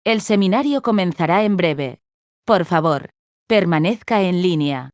El seminario comenzará en breve. Por favor, permanezca en línea.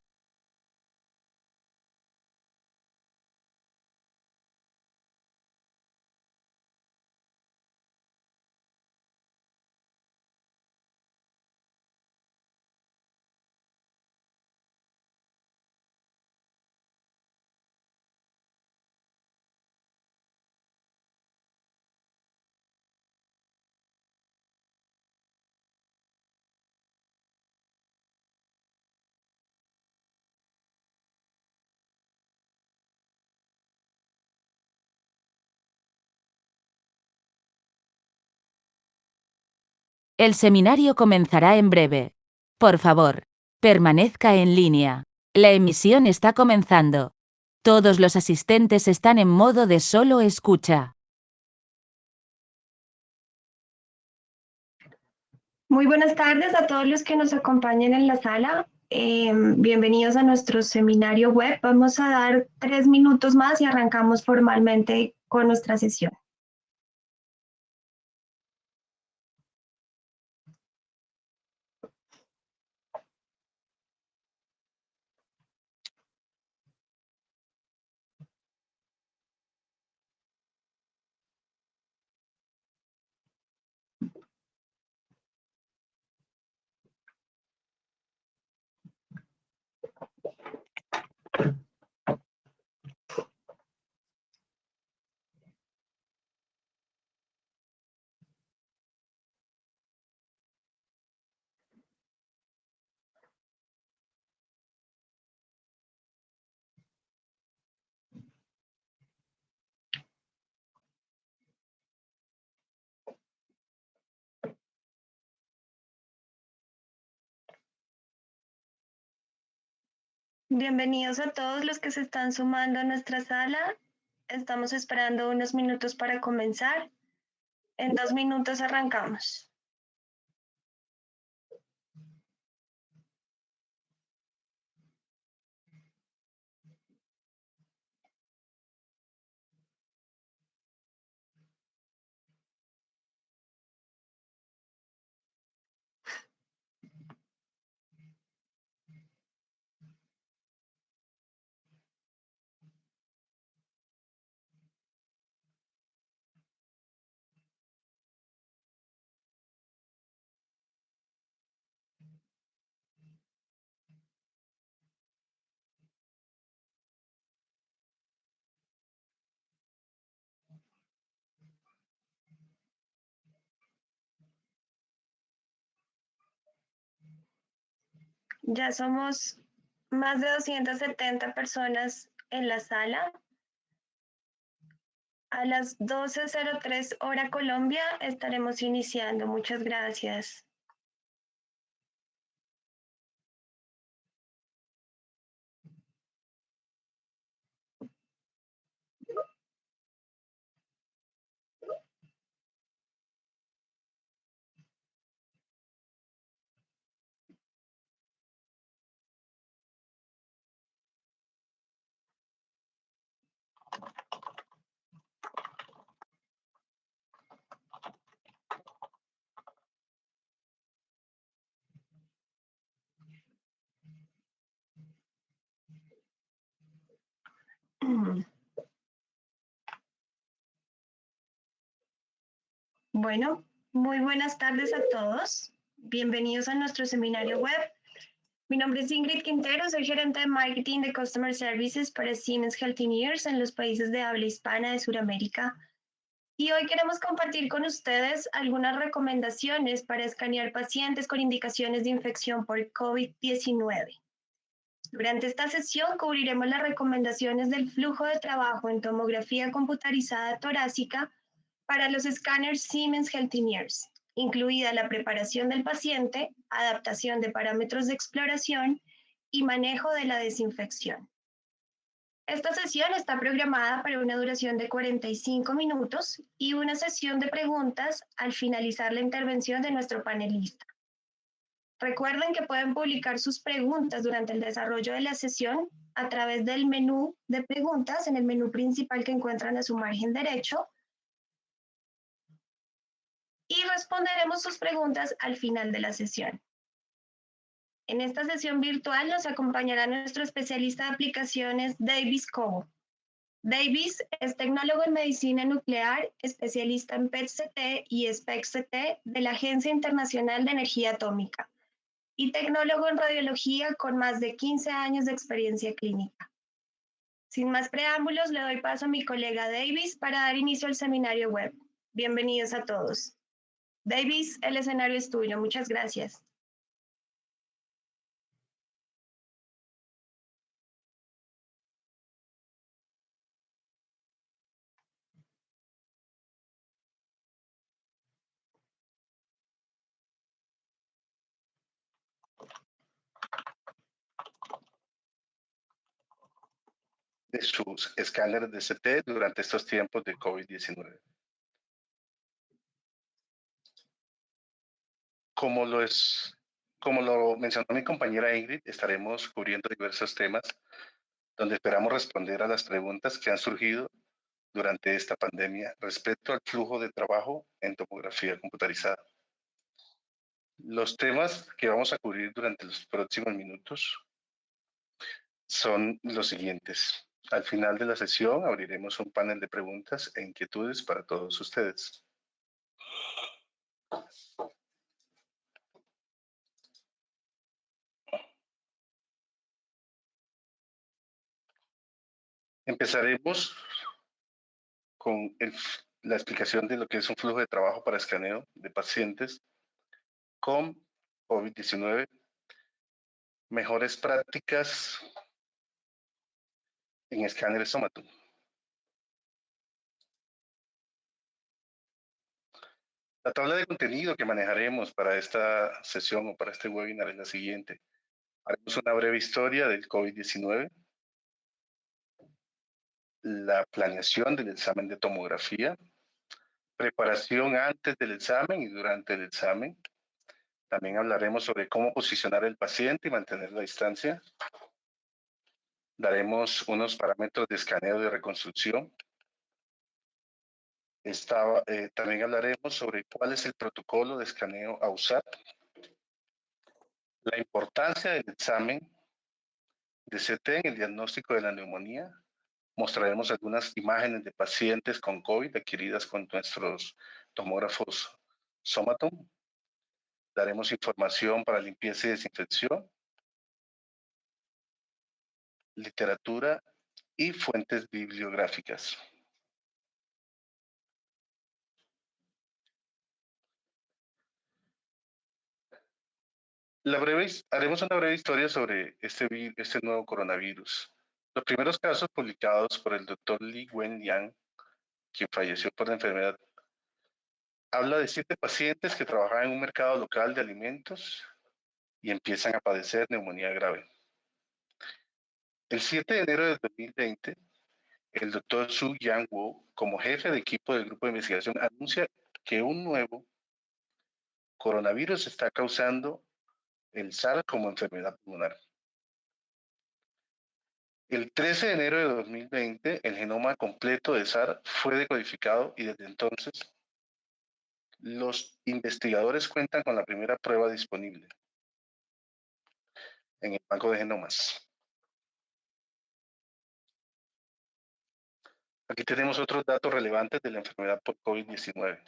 El seminario comenzará en breve. Por favor, permanezca en línea. La emisión está comenzando. Todos los asistentes están en modo de solo escucha. Muy buenas tardes a todos los que nos acompañan en la sala. Bienvenidos a nuestro seminario web. Vamos a dar 3 minutos más y arrancamos formalmente con nuestra sesión. Bienvenidos a todos los que se están sumando a nuestra sala. Estamos esperando unos minutos para comenzar. En 2 minutos arrancamos. Ya somos más de 270 personas en la sala. A las 12:03 hora Colombia estaremos iniciando. Muchas gracias. Bueno, muy buenas tardes a todos. Bienvenidos a nuestro seminario web. Mi nombre es Ingrid Quintero, soy gerente de marketing de Customer Services para Siemens Healthineers en los países de habla hispana de Sudamérica. Y hoy queremos compartir con ustedes algunas recomendaciones para escanear pacientes con indicaciones de infección por COVID-19. Durante esta sesión cubriremos las recomendaciones del flujo de trabajo en tomografía computarizada torácica para los escáneres Siemens Healthineers, incluida la preparación del paciente, adaptación de parámetros de exploración y manejo de la desinfección. Esta sesión está programada para una duración de 45 minutos y una sesión de preguntas al finalizar la intervención de nuestro panelista. Recuerden que pueden publicar sus preguntas durante el desarrollo de la sesión a través del menú de preguntas en el menú principal que encuentran a su margen derecho. Y responderemos sus preguntas al final de la sesión. En esta sesión virtual nos acompañará nuestro especialista de aplicaciones, Davis Cobo. Davis es tecnólogo en medicina nuclear, especialista en PET-CT y SPECT-CT de la Agencia Internacional de Energía Atómica y tecnólogo en radiología con más de 15 años de experiencia clínica. Sin más preámbulos, le doy paso a mi colega Davis para dar inicio al seminario web. Bienvenidos a todos. Davis, el escenario es tuyo. Muchas gracias. De sus escáneres de CT durante estos tiempos de COVID-19. Como lo mencionó mi compañera Ingrid, estaremos cubriendo diversos temas donde esperamos responder a las preguntas que han surgido durante esta pandemia respecto al flujo de trabajo en tomografía computarizada. Los temas que vamos a cubrir durante los próximos minutos son los siguientes. Al final de la sesión abriremos un panel de preguntas e inquietudes para todos ustedes. Empezaremos con la explicación de lo que es un flujo de trabajo para escaneo de pacientes con COVID-19, mejores prácticas en escáneres Somatum. La tabla de contenido que manejaremos para esta sesión o para este webinar es la siguiente. Haremos una breve historia del COVID-19, la planeación del examen de tomografía, preparación antes del examen y durante el examen. También hablaremos sobre cómo posicionar al paciente y mantener la distancia. Daremos unos parámetros de escaneo de reconstrucción. También hablaremos sobre cuál es el protocolo de escaneo a usar, la importancia del examen de CT en el diagnóstico de la neumonía. Mostraremos algunas imágenes de pacientes con COVID adquiridas con nuestros tomógrafos Somatum. Daremos información para limpieza y desinfección, literatura y fuentes bibliográficas. Haremos una breve historia sobre este nuevo coronavirus. Los primeros casos publicados por el doctor Li Wenliang, quien falleció por la enfermedad, habla de 7 pacientes que trabajaban en un mercado local de alimentos y empiezan a padecer neumonía grave. El 7 de enero de 2020, el doctor Su Yang Wu, como jefe de equipo del grupo de investigación, anuncia que un nuevo coronavirus está causando el SARS como enfermedad pulmonar. El 13 de enero de 2020, el genoma completo de SARS fue decodificado y desde entonces los investigadores cuentan con la primera prueba disponible en el banco de genomas. Aquí tenemos otros datos relevantes de la enfermedad por COVID-19.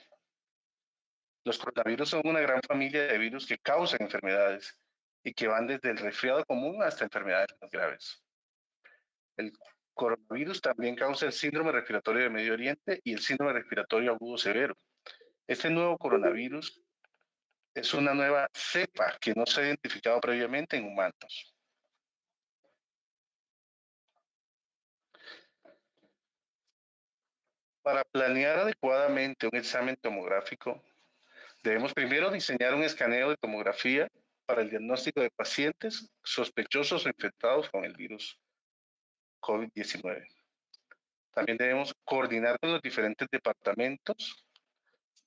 Los coronavirus son una gran familia de virus que causan enfermedades y que van desde el resfriado común hasta enfermedades más graves. El coronavirus también causa el síndrome respiratorio de Medio Oriente y el síndrome respiratorio agudo severo. Este nuevo coronavirus es una nueva cepa que no se ha identificado previamente en humanos. Para planear adecuadamente un examen tomográfico, debemos primero diseñar un escaneo de tomografía para el diagnóstico de pacientes sospechosos o infectados con el virus COVID-19. También debemos coordinar con los diferentes departamentos,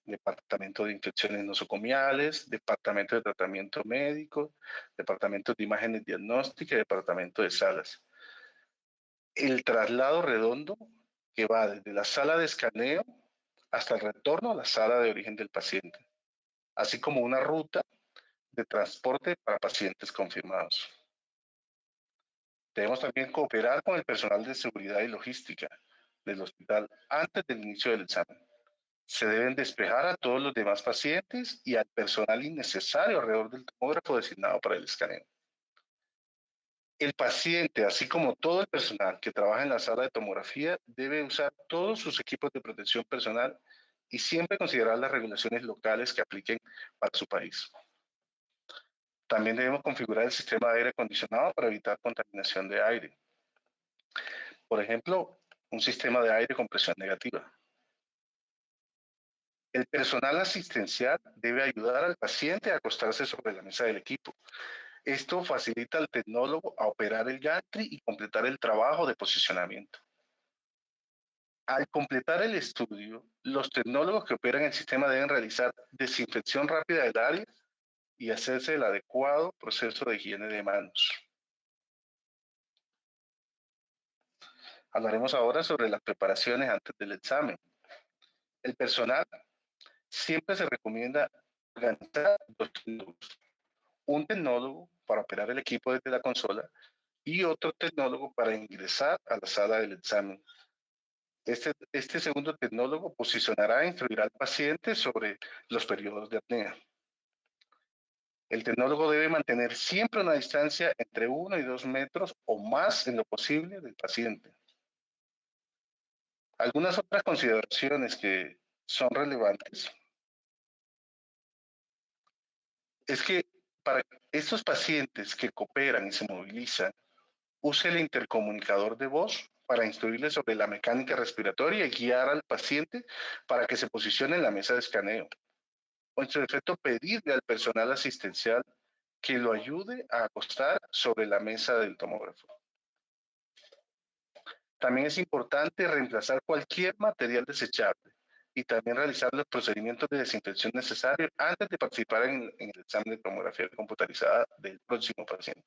departamento de infecciones nosocomiales, departamento de tratamiento médico, departamento de imágenes diagnósticas y departamento de salas. El traslado redondo que va desde la sala de escaneo hasta el retorno a la sala de origen del paciente. así como una ruta de transporte para pacientes confirmados. Debemos también cooperar con el personal de seguridad y logística del hospital antes del inicio del examen. Se deben despejar a todos los demás pacientes y al personal innecesario alrededor del tomógrafo designado para el escaneo. El paciente, así como todo el personal que trabaja en la sala de tomografía, debe usar todos sus equipos de protección personal y siempre considerar las regulaciones locales que apliquen para su país. También debemos configurar el sistema de aire acondicionado para evitar contaminación de aire. Por ejemplo, un sistema de aire con presión negativa. El personal asistencial debe ayudar al paciente a acostarse sobre la mesa del equipo. Esto facilita al tecnólogo a operar el gantry y completar el trabajo de posicionamiento. Al completar el estudio, los tecnólogos que operan el sistema deben realizar desinfección rápida del área y hacerse el adecuado proceso de higiene de manos. Hablaremos ahora sobre las preparaciones antes del examen. El personal siempre se recomienda organizar dos tecnólogos. Un tecnólogo para operar el equipo desde la consola y otro tecnólogo para ingresar a la sala del examen. Este segundo tecnólogo posicionará e instruirá al paciente sobre los periodos de apnea. El tecnólogo debe mantener siempre una distancia entre 1 y 2 metros o más en lo posible del paciente. Algunas otras consideraciones que son relevantes es que para estos pacientes que cooperan y se movilizan, use el intercomunicador de voz para instruirle sobre la mecánica respiratoria y guiar al paciente para que se posicione en la mesa de escaneo. O en su defecto, pedirle al personal asistencial que lo ayude a acostar sobre la mesa del tomógrafo. También es importante reemplazar cualquier material desechable y también realizar los procedimientos de desinfección necesarios antes de participar en el examen de tomografía computarizada del próximo paciente.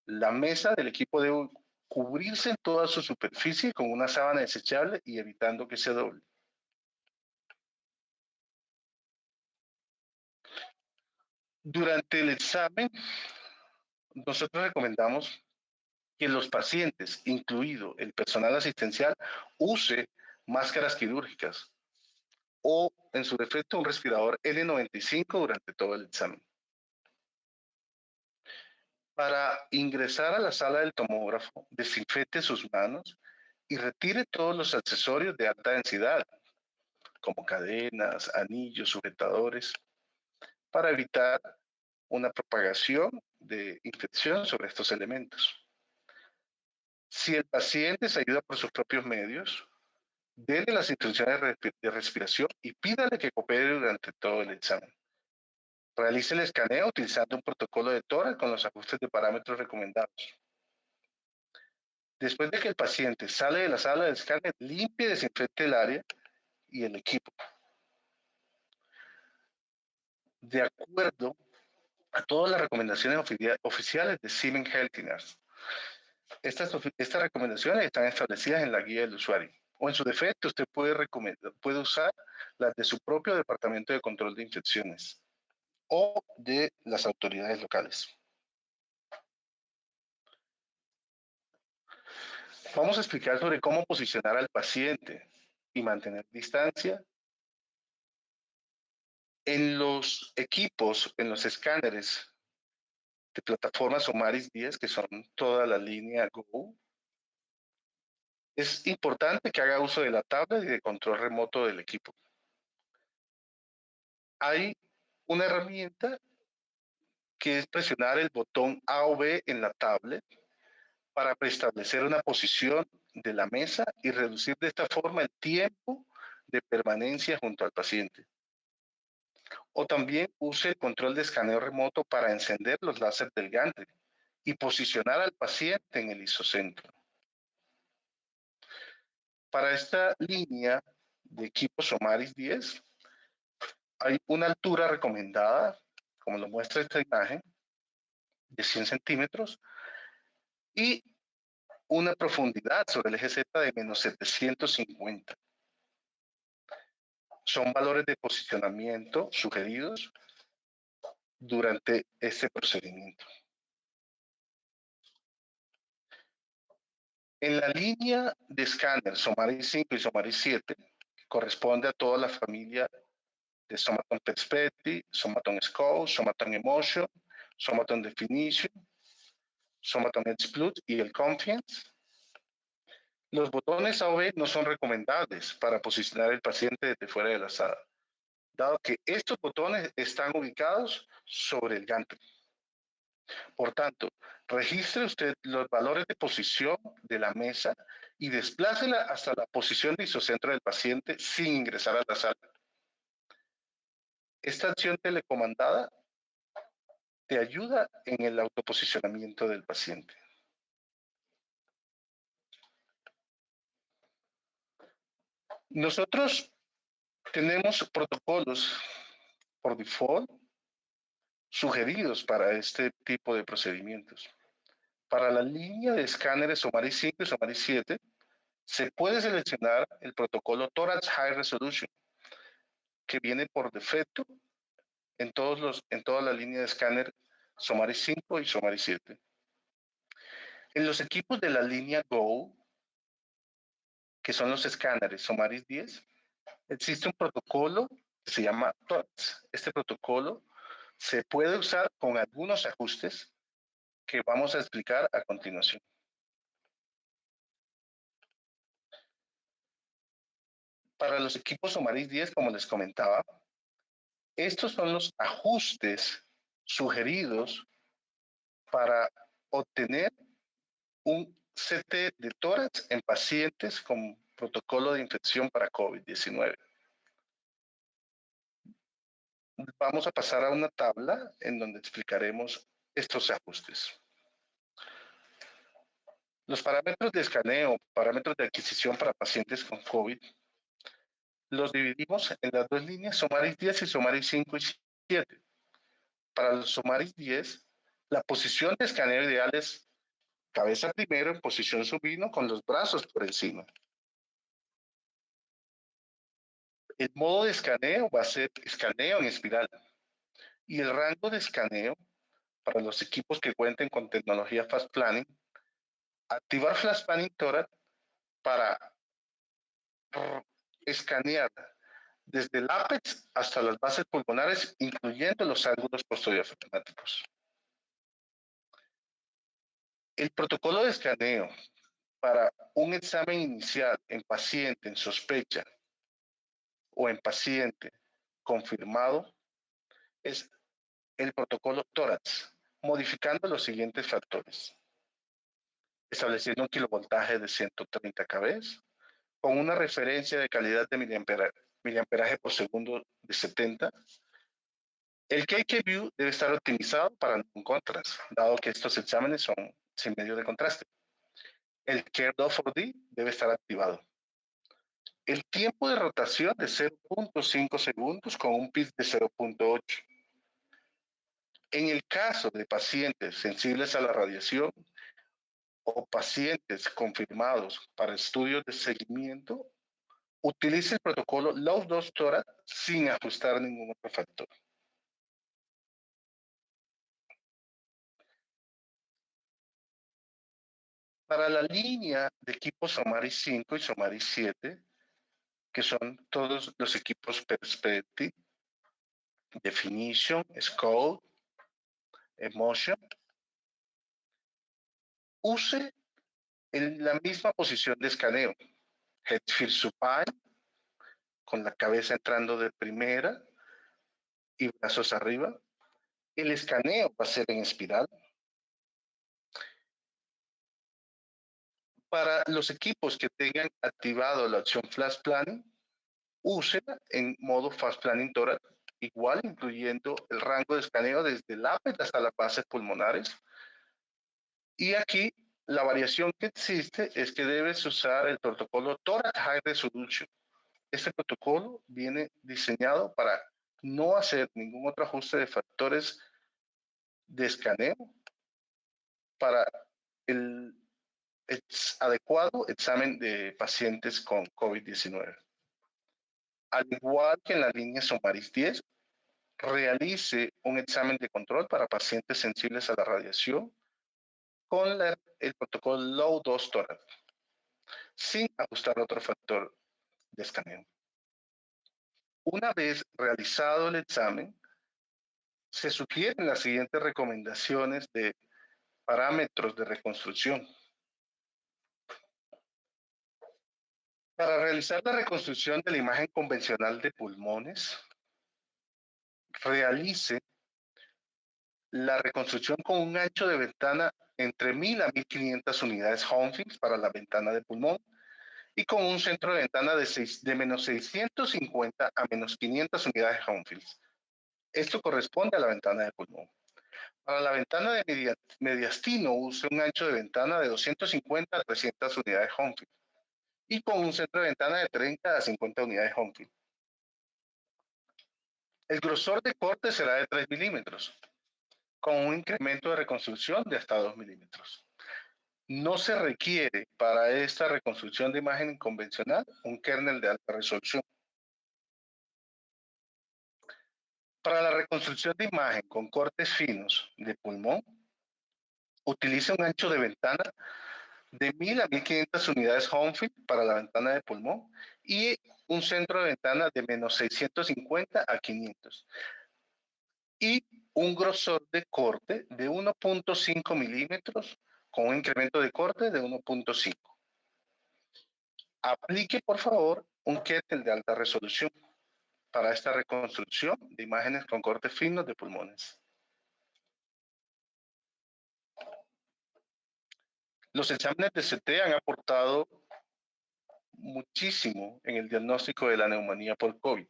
La mesa del equipo debe cubrirse en toda su superficie con una sábana desechable y evitando que se doble. Durante el examen, nosotros recomendamos que los pacientes, incluido el personal asistencial, use máscaras quirúrgicas o, en su defecto, un respirador N95 durante todo el examen. Para ingresar a la sala del tomógrafo, desinfecte sus manos y retire todos los accesorios de alta densidad, como cadenas, anillos, sujetadores, para evitar una propagación de infección sobre estos elementos. Si el paciente se ayuda por sus propios medios, déle las instrucciones de respiración y pídale que coopere durante todo el examen. Realice el escaneo utilizando un protocolo de tórax con los ajustes de parámetros recomendados. Después de que el paciente sale de la sala de escáner, limpie y desinfecte el área y el equipo. De acuerdo a todas las recomendaciones oficiales de Siemens Healthineers. Estas recomendaciones están establecidas en la guía del usuario. O en su defecto, usted puede usar las de su propio departamento de control de infecciones o de las autoridades locales. Vamos a explicar sobre cómo posicionar al paciente y mantener distancia. En los equipos, en los escáneres de plataformas Somaris 10, que son toda la línea Go, es importante que haga uso de la tablet y de control remoto del equipo. Hay una herramienta que es presionar el botón A o B en la tablet para preestablecer una posición de la mesa y reducir de esta forma el tiempo de permanencia junto al paciente. O también use el control de escaneo remoto para encender los láseres del gantry y posicionar al paciente en el isocentro. Para esta línea de equipo Somaris 10, hay una altura recomendada, como lo muestra esta imagen, de 100 centímetros y una profundidad sobre el eje Z de menos 750. Son valores de posicionamiento sugeridos durante este procedimiento. En la línea de escáner Somaris 5 y Somaris 7, que corresponde a toda la familia de Somaton Perspective, Somaton Scope, Somaton Emotion, Somaton Definition, Somaton Exploit y el Confidence, los botones A o B no son recomendables para posicionar al paciente desde fuera de la sala, dado que estos botones están ubicados sobre el gantry. Por tanto, registre usted los valores de posición de la mesa y desplácela hasta la posición de isocentro del paciente sin ingresar a la sala. Esta acción telecomandada te ayuda en el autoposicionamiento del paciente. Nosotros tenemos protocolos por default sugeridos para este tipo de procedimientos. Para la línea de escáneres Somaris 5 y Somaris 7, se puede seleccionar el protocolo Thorax High Resolution, que viene por defecto en toda la línea de escáner Somaris 5 y Somaris 7. En los equipos de la línea Go, que son los escáneres Somaris 10, existe un protocolo que se llama Thorax. Este protocolo se puede usar con algunos ajustes que vamos a explicar a continuación. Para los equipos Somaris 10, como les comentaba, estos son los ajustes sugeridos para obtener un CT de tórax en pacientes con protocolo de infección para COVID-19. Vamos a pasar a una tabla en donde explicaremos estos ajustes. Los parámetros de escaneo, parámetros de adquisición para pacientes con COVID, los dividimos en las dos líneas, Somaris 10 y Somaris 5 y 7. Para los Somaris 10, la posición de escaneo ideal es cabeza primero en posición supino con los brazos por encima. El modo de escaneo va a ser escaneo en espiral. Y el rango de escaneo para los equipos que cuenten con tecnología Fast Planning, activar Fast Planning Thorax para escanear desde el ápex hasta las bases pulmonares, incluyendo los ángulos postdiafragmáticos. El protocolo de escaneo para un examen inicial en paciente en sospecha o en paciente confirmado es el protocolo tórax, modificando los siguientes factores. Estableciendo un kilovoltaje de 130 kV, con una referencia de calidad de miliamperaje por segundo de 70. El KK-View debe estar optimizado para un contrast, dado que estos exámenes son sin medio de contraste. El CARE-4D debe estar activado. El tiempo de rotación de 0.5 segundos con un PIC de 0.8. En el caso de pacientes sensibles a la radiación o pacientes confirmados para estudios de seguimiento, utilice el protocolo Low-Dose Thorax sin ajustar ningún otro factor. Para la línea de equipos Somaris 5 y Somaris 7, que son todos los equipos Perspective, Definition, Scope, Emotion, use en la misma posición de escaneo, Head First Supine, con la cabeza entrando de primera y brazos arriba. El escaneo va a ser en espiral. Para los equipos que tengan activado la opción Flash Planning, úsela en modo Fast Planning Thorax, igual incluyendo el rango de escaneo desde el ápex hasta las bases pulmonares. Y aquí la variación que existe es que debes usar el protocolo Thorax High Resolution. Este protocolo viene diseñado para no hacer ningún otro ajuste de factores de escaneo para el adecuado examen de pacientes con COVID-19. al igual que en la línea Somaris 10, realice un examen de control para pacientes sensibles a la radiación con el protocolo Low Dose Tolerance, sin ajustar otro factor de escaneo. Una vez realizado el examen, se sugieren las siguientes recomendaciones de parámetros de reconstrucción. Para realizar la reconstrucción de la imagen convencional de pulmones, realice la reconstrucción con un ancho de ventana entre 1000 a 1500 unidades Hounsfield para la ventana de pulmón y con un centro de ventana de menos 650 a menos 500 unidades Hounsfield. Esto corresponde a la ventana de pulmón. Para la ventana de mediastino, use un ancho de ventana de 250 a 300 unidades Hounsfield y con un centro de ventana de 30 a 50 unidades Hounsfield. El grosor de corte será de 3 milímetros, con un incremento de reconstrucción de hasta 2 milímetros. No se requiere para esta reconstrucción de imagen convencional un kernel de alta resolución. Para la reconstrucción de imagen con cortes finos de pulmón, utilice un ancho de ventana de 1000 a 1500 unidades Hounsfield para la ventana de pulmón y un centro de ventana de menos 650 a 500. Y un grosor de corte de 1.5 milímetros con un incremento de corte de 1.5. Aplique, por favor, un kernel de alta resolución para esta reconstrucción de imágenes con cortes finos de pulmones. Los exámenes de CT han aportado muchísimo en el diagnóstico de la neumonía por COVID.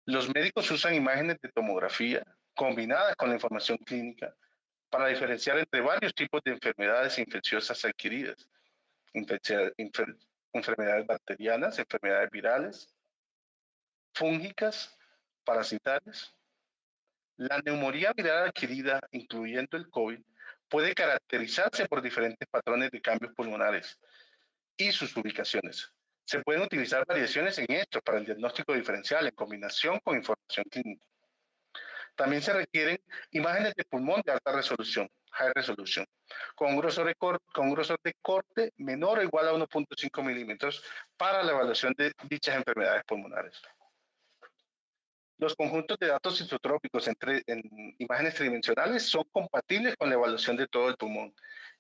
Los médicos usan imágenes de tomografía combinadas con la información clínica para diferenciar entre varios tipos de enfermedades infecciosas adquiridas, enfermedades bacterianas, enfermedades virales, fúngicas, parasitarias. La neumonía viral adquirida, incluyendo el COVID, puede caracterizarse por diferentes patrones de cambios pulmonares y sus ubicaciones. Se pueden utilizar variaciones en esto para el diagnóstico diferencial en combinación con información clínica. También se requieren imágenes de pulmón de alta resolución, high resolution, con un grosor de corte menor o igual a 1.5 milímetros para la evaluación de dichas enfermedades pulmonares. Los conjuntos de datos isotrópicos en imágenes tridimensionales son compatibles con la evaluación de todo el pulmón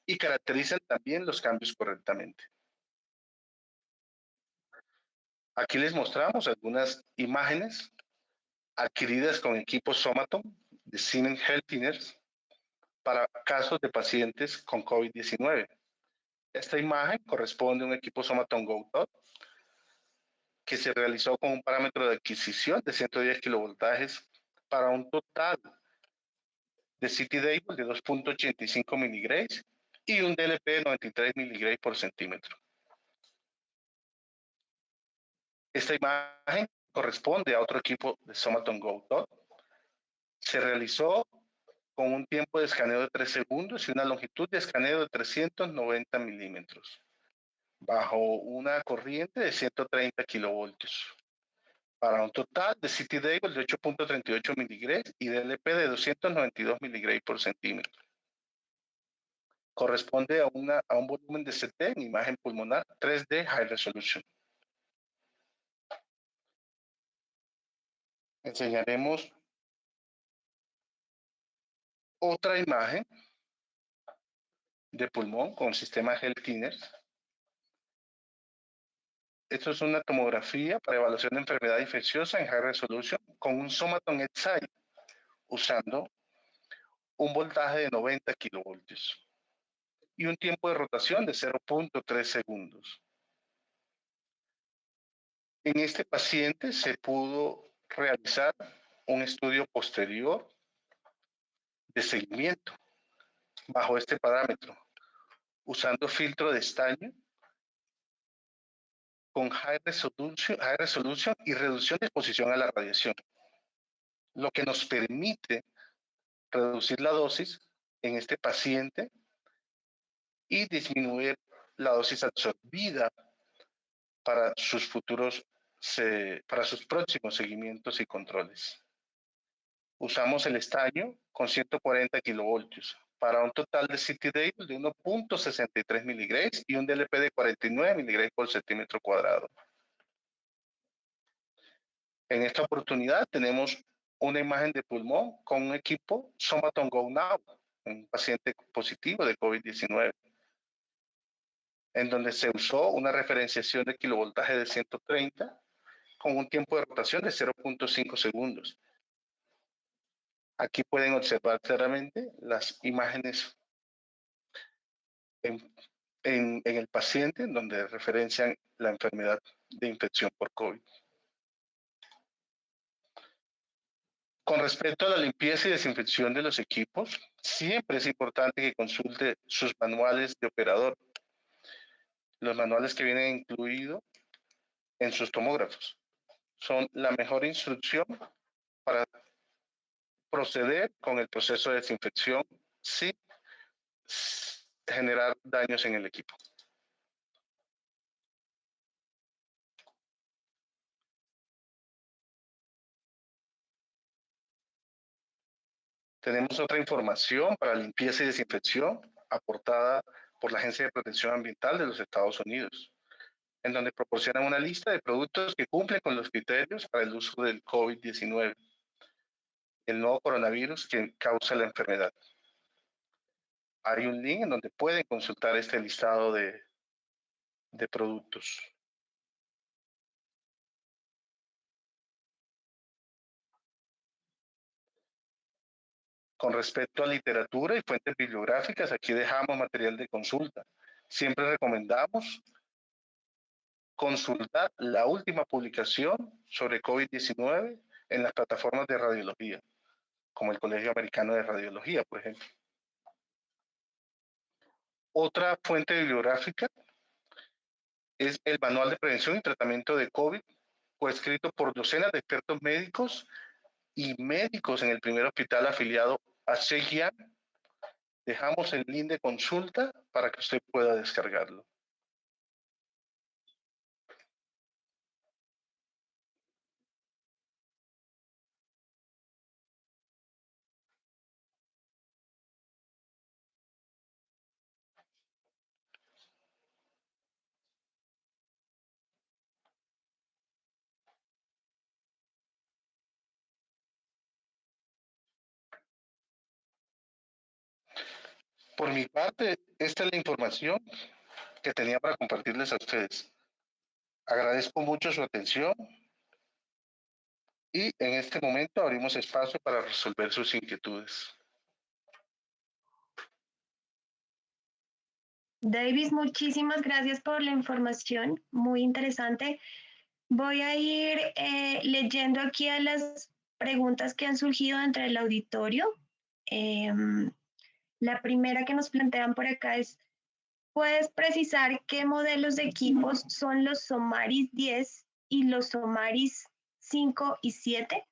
y caracterizan también los cambios correctamente. Aquí les mostramos algunas imágenes adquiridas con equipos Somaton de Siemens Healthineers para casos de pacientes con COVID-19. Esta imagen corresponde a un equipo Somaton GoTop que se realizó con un parámetro de adquisición de 110 kilovoltajes para un total de CT-Dable de 2.85 miligrays y un DLP de 93 miligrays por centímetro. Esta imagen corresponde a otro equipo de Somaton GoTop. Se realizó con un tiempo de escaneo de 3 segundos y una longitud de escaneo de 390 milímetros, bajo una corriente de 130 kilovoltios, para un total de CT-Dable de 8.38 miligrays y DLP de 292 miligrays por centímetro. Corresponde a un volumen de CT en imagen pulmonar 3D High Resolution. Enseñaremos otra imagen de pulmón con sistema Healthineers. Esto es una tomografía para evaluación de enfermedad infecciosa en High Resolution con un Somaton Xi usando un voltaje de 90 kilovoltios y un tiempo de rotación de 0.3 segundos. En este paciente se pudo realizar un estudio posterior de seguimiento bajo este parámetro, usando filtro de estaño con high resolution y reducción de exposición a la radiación, lo que nos permite reducir la dosis en este paciente y disminuir la dosis absorbida para sus futuros para sus próximos seguimientos y controles. Usamos el estaño con 140 kilovoltios para un total de CTD de 1.63 miligrays y un DLP de 49 miligrays por centímetro cuadrado. En esta oportunidad tenemos una imagen de pulmón con un equipo Somaton Go Now, un paciente positivo de COVID-19, en donde se usó una referenciación de kilovoltaje de 130 con un tiempo de rotación de 0.5 segundos. Aquí pueden observar claramente las imágenes en el paciente, en donde referencian la enfermedad de infección por COVID. Con respecto a la limpieza y desinfección de los equipos, siempre es importante que consulte sus manuales de operador, los manuales que vienen incluidos en sus tomógrafos. Son la mejor instrucción para proceder con el proceso de desinfección sin generar daños en el equipo. Tenemos otra información para limpieza y desinfección aportada por la Agencia de Protección Ambiental de los Estados Unidos, en donde proporcionan una lista de productos que cumplen con los criterios para el uso del COVID-19, el nuevo coronavirus que causa la enfermedad. Hay un link en donde pueden consultar este listado de productos. Con respecto a literatura y fuentes bibliográficas, aquí dejamos material de consulta. Siempre recomendamos consultar la última publicación sobre COVID-19 en las plataformas de radiología, como el Colegio Americano de Radiología, por ejemplo. Otra fuente bibliográfica es el Manual de Prevención y Tratamiento de COVID, coescrito por docenas de expertos médicos y médicos en el primer hospital afiliado a Zhejiang. Dejamos el link de consulta para que usted pueda descargarlo. Por mi parte, esta es la información que tenía para compartirles a ustedes. Agradezco mucho su atención y en este momento abrimos espacio para resolver sus inquietudes. Davis, muchísimas gracias por la información, muy interesante. Voy a ir leyendo aquí a las preguntas que han surgido entre el auditorio. La primera que nos plantean por acá es, ¿puedes precisar qué modelos de equipos son los Somaris 10 y los Somaris 5 y 7?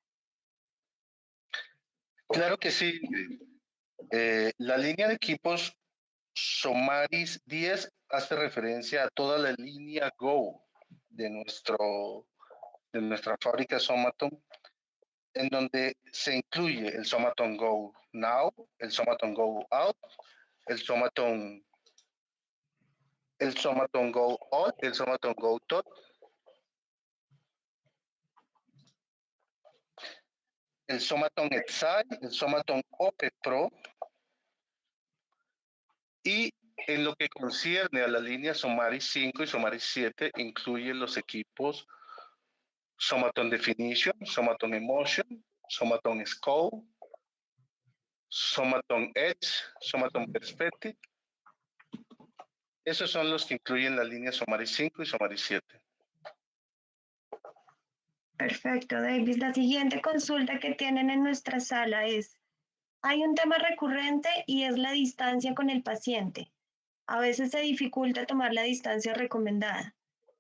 Claro que sí. La línea de equipos Somaris 10 hace referencia a toda la línea Go de nuestra fábrica Somaton, en donde se incluye el Somaton Go Now, el Somaton Go Out, el Somaton Go On, el Somaton Go Tot. El Somaton Exile, el Somaton OP Pro, y en lo que concierne a la línea Somaris 5 y Somaris 7, incluye los equipos Somaton Definition, Somaton Emotion, Somaton Scope, Somaton Edge, Somaton Perspective. Esos son los que incluyen la línea Somaris 5 y Somaris 7. Perfecto, Davis. La siguiente consulta que tienen en nuestra sala es, hay un tema recurrente y es la distancia con el paciente. A veces se dificulta tomar la distancia recomendada.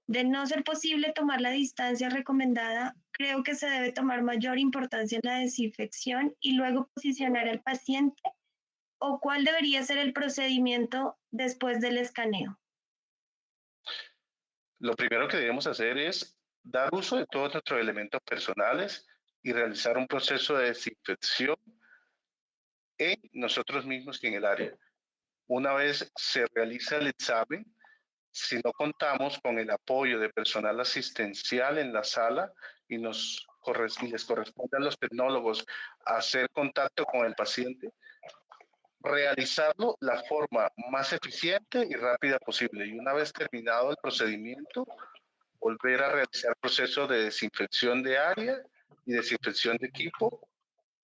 De no ser posible tomar la distancia recomendada, creo que se debe tomar mayor importancia en la desinfección y luego posicionar al paciente, o cuál debería ser el procedimiento después del escaneo. Lo primero que debemos hacer es dar uso de todos nuestros elementos personales y realizar un proceso de desinfección en nosotros mismos y en el área. Una vez se realiza el examen, si no contamos con el apoyo de personal asistencial en la sala y les corresponde a los tecnólogos hacer contacto con el paciente, realizarlo la forma más eficiente y rápida posible. Y una vez terminado el procedimiento, volver a realizar procesos de desinfección de área y desinfección de equipo,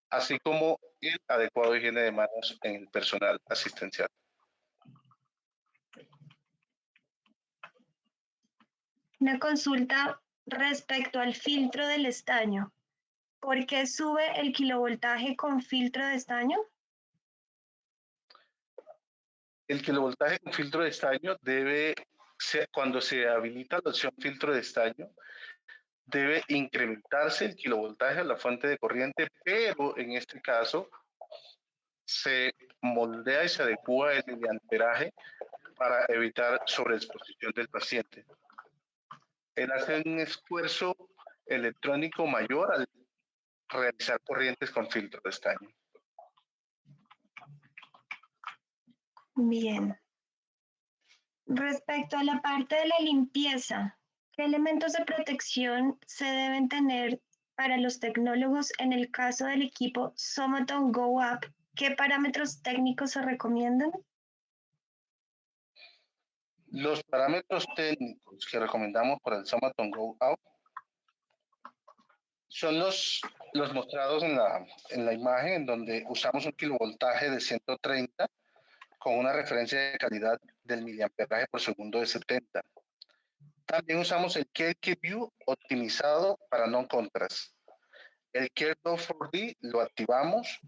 así como el adecuado higiene de manos en el personal asistencial. Una consulta respecto al filtro del estaño. ¿Por qué sube el kilovoltaje con filtro de estaño? El kilovoltaje con filtro de estaño debe ser, cuando se habilita la opción filtro de estaño, debe incrementarse el kilovoltaje a la fuente de corriente, pero en este caso se moldea y se adecua el miliamperaje para evitar sobreexposición del paciente. Él hace un esfuerzo electrónico mayor al realizar corrientes con filtro de estaño. Bien. Respecto a la parte de la limpieza, ¿qué elementos de protección se deben tener para los tecnólogos en el caso del equipo Somaton Go Up? ¿Qué parámetros técnicos se recomiendan? Los parámetros técnicos que recomendamos para el Somaton Go Out son los mostrados en la imagen, en donde usamos un kilovoltaje de 130 con una referencia de calidad del miliamperaje por segundo de 70. También usamos el Care View optimizado para non-contrast. El Care 4D lo activamos.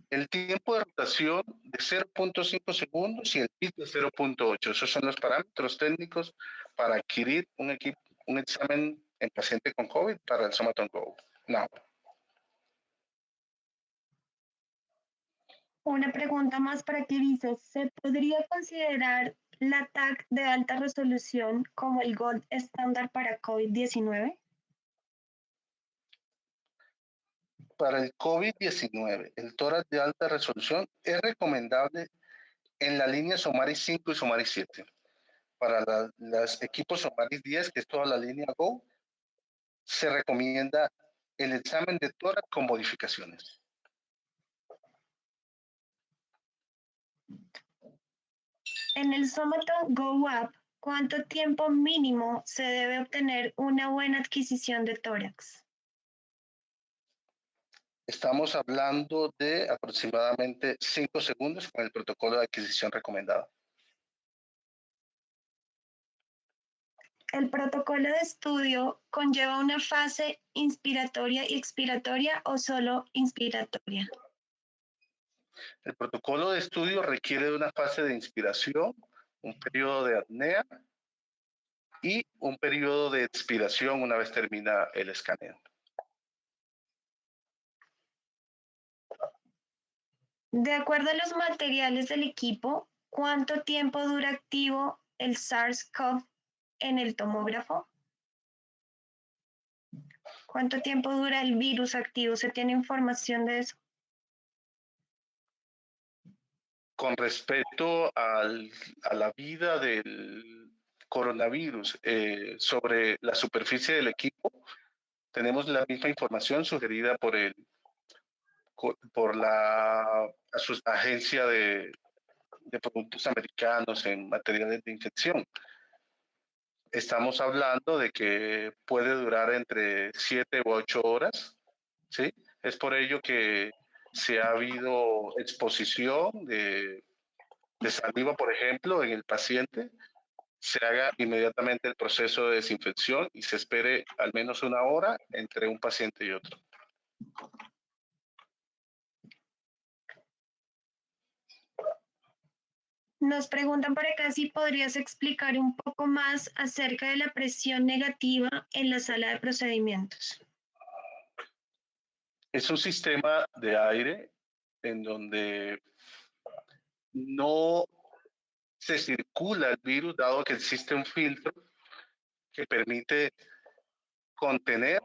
El tiempo de rotación de 0.5 segundos y el PIC de 0.8. Esos son los parámetros técnicos para adquirir un examen en paciente con COVID para el Somaton Go. No. Una pregunta más para que dices, ¿se podría considerar la TAC de alta resolución como el gold estándar para COVID-19? Para el COVID-19, el tórax de alta resolución es recomendable en la línea Somaris 5 y Somaris 7. Para los equipos Somaris 10, que es toda la línea Go, se recomienda el examen de tórax con modificaciones. En el Somaton Go Up, ¿cuánto tiempo mínimo se debe obtener una buena adquisición de tórax? Estamos hablando de aproximadamente 5 segundos con el protocolo de adquisición recomendado. ¿El protocolo de estudio conlleva una fase inspiratoria y expiratoria o solo inspiratoria? El protocolo de estudio requiere de una fase de inspiración, un periodo de apnea y un periodo de expiración una vez termina el escaneo. De acuerdo a los materiales del equipo, ¿cuánto tiempo dura activo el SARS-CoV en el tomógrafo? ¿Cuánto tiempo dura el virus activo? ¿Se tiene información de eso? Con respecto a la vida del coronavirus sobre la superficie del equipo, tenemos la misma información sugerida por la agencia de productos americanos en materiales de infección. Estamos hablando de que puede durar entre 7 u 8 horas, ¿sí? Es por ello que se ha habido exposición de saliva, por ejemplo, en el paciente, se haga inmediatamente el proceso de desinfección y se espere al menos una hora entre un paciente y otro. Nos preguntan por acá si podrías explicar un poco más acerca de la presión negativa en la sala de procedimientos. Es un sistema de aire en donde no se circula el virus, dado que existe un filtro que permite contener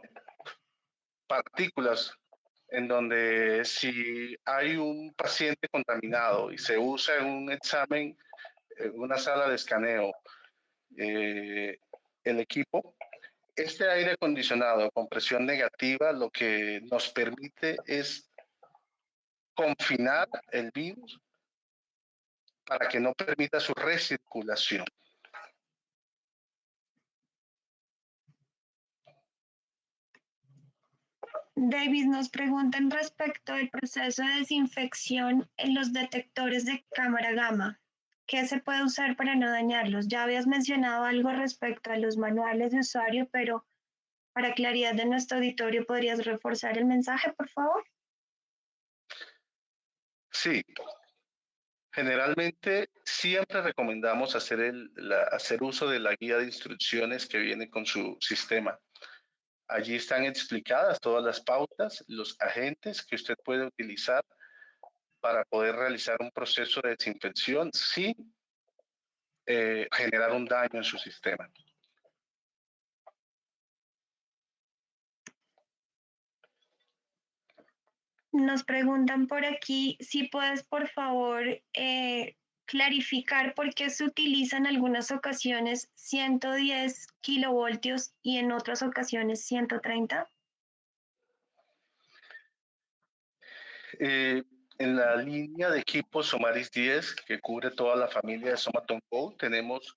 partículas en donde si hay un paciente contaminado y se usa en un examen, en una sala de escaneo, el equipo, este aire acondicionado con presión negativa lo que nos permite es confinar el virus para que no permita su recirculación. David nos preguntan respecto al proceso de desinfección en los detectores de cámara gamma. ¿Qué se puede usar para no dañarlos? Ya habías mencionado algo respecto a los manuales de usuario, pero para claridad de nuestro auditorio, ¿podrías reforzar el mensaje, por favor? Sí, generalmente siempre recomendamos hacer uso de la guía de instrucciones que viene con su sistema. Allí están explicadas todas las pautas, los agentes que usted puede utilizar para poder realizar un proceso de desinfección sin generar un daño en su sistema. Nos preguntan por aquí si puedes, por favor, clarificar por qué se utiliza en algunas ocasiones 110 kilovoltios y en otras ocasiones 130. En la línea de equipos Somaris 10, que cubre toda la familia de Somaton Go, tenemos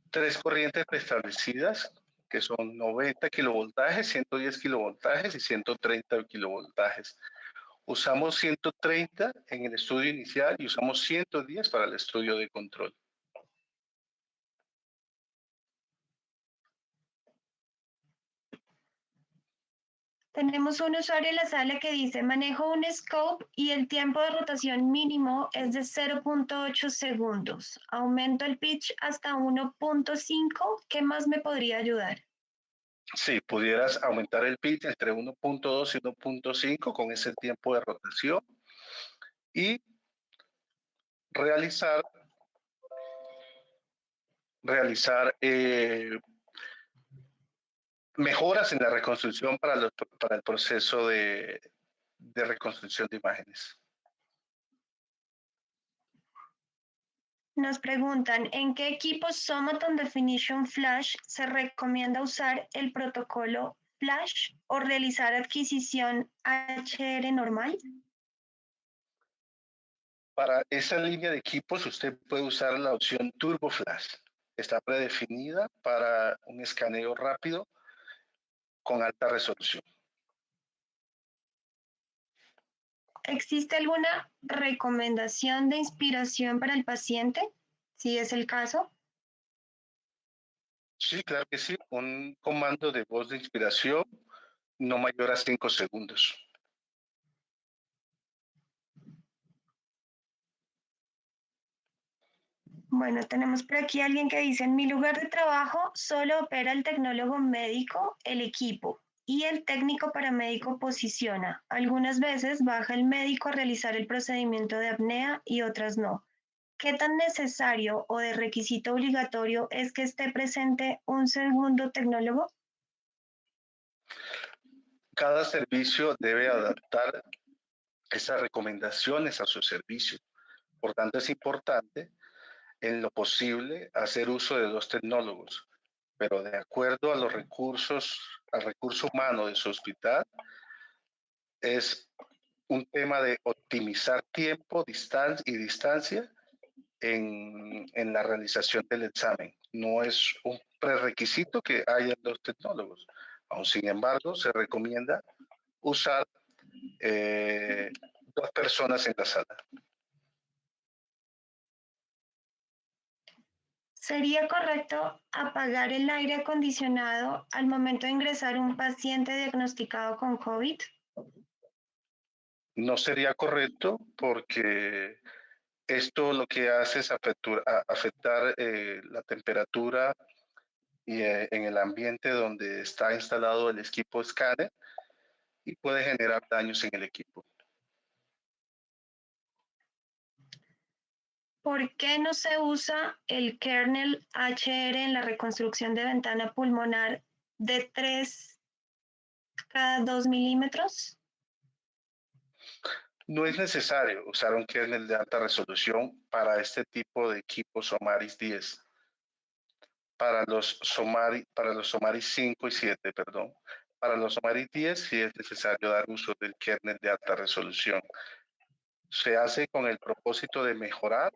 3 corrientes preestablecidas, que son 90 kilovoltajes, 110 kilovoltajes y 130 kilovoltajes. Usamos 130 en el estudio inicial y usamos 110 para el estudio de control. Tenemos un usuario en la sala que dice, manejo un scope y el tiempo de rotación mínimo es de 0.8 segundos. Aumento el pitch hasta 1.5. ¿Qué más me podría ayudar? Sí, pudieras aumentar el pitch entre 1.2 y 1.5 con ese tiempo de rotación y realizar mejoras en la reconstrucción para el proceso de reconstrucción de imágenes. Nos preguntan, ¿en qué equipos Somaton Definition Flash se recomienda usar el protocolo Flash o realizar adquisición HR normal? Para esa línea de equipos usted puede usar la opción Turbo Flash. Está predefinida para un escaneo rápido con alta resolución. ¿Existe alguna recomendación de inspiración para el paciente? Si es el caso. Sí, claro que sí. Un comando de voz de inspiración no mayor a 5 segundos. Bueno, tenemos por aquí alguien que dice, en mi lugar de trabajo solo opera el tecnólogo médico, el equipo, y el técnico paramédico posiciona. Algunas veces baja el médico a realizar el procedimiento de apnea y otras no. ¿Qué tan necesario o de requisito obligatorio es que esté presente un segundo tecnólogo? Cada servicio debe adaptar esas recomendaciones a su servicio. Por tanto, es importante, en lo posible, hacer uso de 2 tecnólogos, pero de acuerdo a los recursos, al recurso humano de su hospital, es un tema de optimizar tiempo y distancia en la realización del examen. No es un prerequisito que haya 2 tecnólogos. Aún sin embargo, se recomienda usar 2 personas en la sala. ¿Sería correcto apagar el aire acondicionado al momento de ingresar un paciente diagnosticado con COVID? No sería correcto porque esto lo que hace es afectar la temperatura y, en el ambiente donde está instalado el equipo escáner y puede generar daños en el equipo. ¿Por qué no se usa el kernel HR en la reconstrucción de ventana pulmonar de 3 cada 2 milímetros? No es necesario usar un kernel de alta resolución para este tipo de equipos Somaris 10. Para los Somaris 5 y 7, perdón. Para los Somaris 10 sí es necesario dar uso del kernel de alta resolución. Se hace con el propósito de mejorar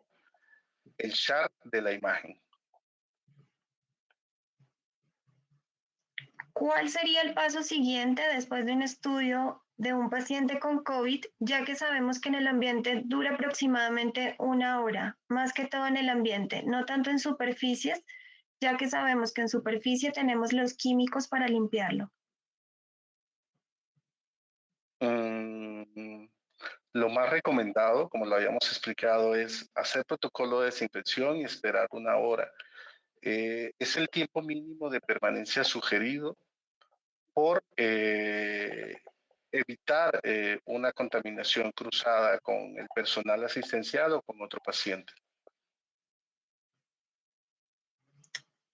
el sharp de la imagen. ¿Cuál sería el paso siguiente después de un estudio de un paciente con COVID, ya que sabemos que en el ambiente dura aproximadamente 1 hora, más que todo en el ambiente, no tanto en superficies, ya que sabemos que en superficie tenemos los químicos para limpiarlo? Lo más recomendado, como lo habíamos explicado, es hacer protocolo de desinfección y esperar 1 hora. Es el tiempo mínimo de permanencia sugerido por evitar una contaminación cruzada con el personal asistencial o con otro paciente.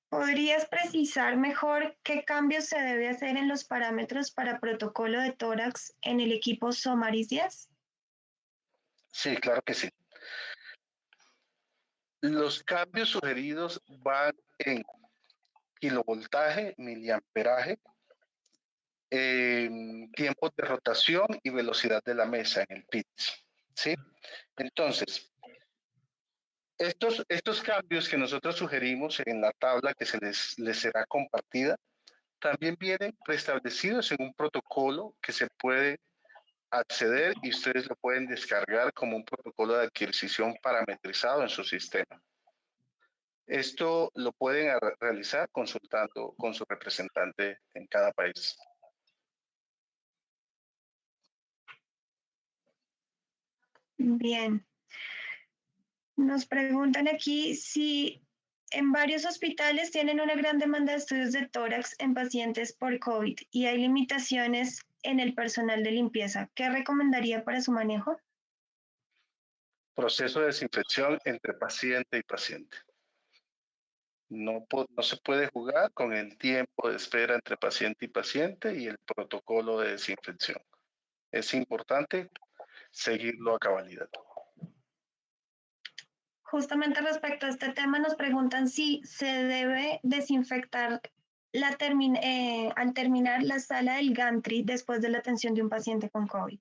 ¿Podrías precisar mejor qué cambios se debe hacer en los parámetros para protocolo de tórax en el equipo Somaris 10? Sí, claro que sí. Los cambios sugeridos van en kilovoltaje, miliamperaje, tiempos de rotación y velocidad de la mesa en el pitch. ¿Sí? Entonces, estos cambios que nosotros sugerimos en la tabla que les será compartida, también vienen preestablecidos en un protocolo que se puede acceder y ustedes lo pueden descargar como un protocolo de adquisición parametrizado en su sistema. Esto lo pueden realizar consultando con su representante en cada país. Bien. Nos preguntan aquí si en varios hospitales tienen una gran demanda de estudios de tórax en pacientes por COVID y hay limitaciones en el personal de limpieza. ¿Qué recomendaría para su manejo? Proceso de desinfección entre paciente y paciente. No se puede jugar con el tiempo de espera entre paciente y paciente y el protocolo de desinfección. Es importante seguirlo a cabalidad. Justamente respecto a este tema nos preguntan si se debe desinfectar al terminar la sala del gantry después de la atención de un paciente con COVID.